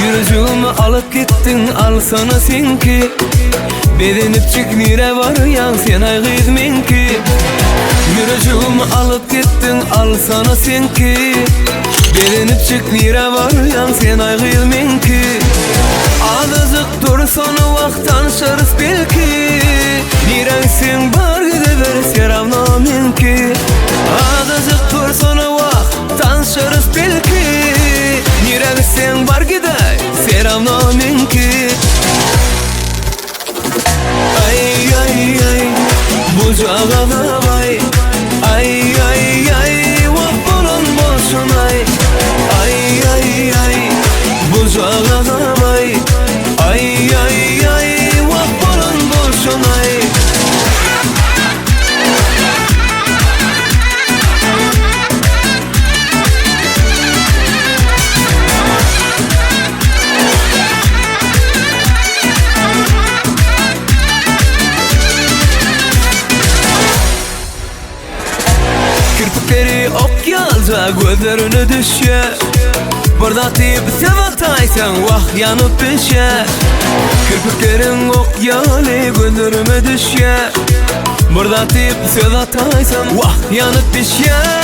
Yürücüğümü alıp gittin, al sana senki. Bedenip çık nire var yan sen aygıd menki. Yürücüğümü alıp gittin, al sana senki. Bedenip çık nire var yan sen aygıd menki. Adazık dur sonu vaktan şarız belki. Niren sen bar gidever seravna menki. Adazık dur sonu vaktan şarız belki. Niren sen bar gidever seravna menki. Ay ay ay bu cağada vay. Ay ay ay vahbulan boşun ay. Ay ay ay bu cağada vay. Ay ay ay vahbulan boşun ay. Kirpikleri ok yalca gözlerine düşer. Burada deyip sevataysan vah yanıp düşer. Kirpiklerin ok yalı gözlerime düşer. Burada deyip sevataysan vah yanıp düşer.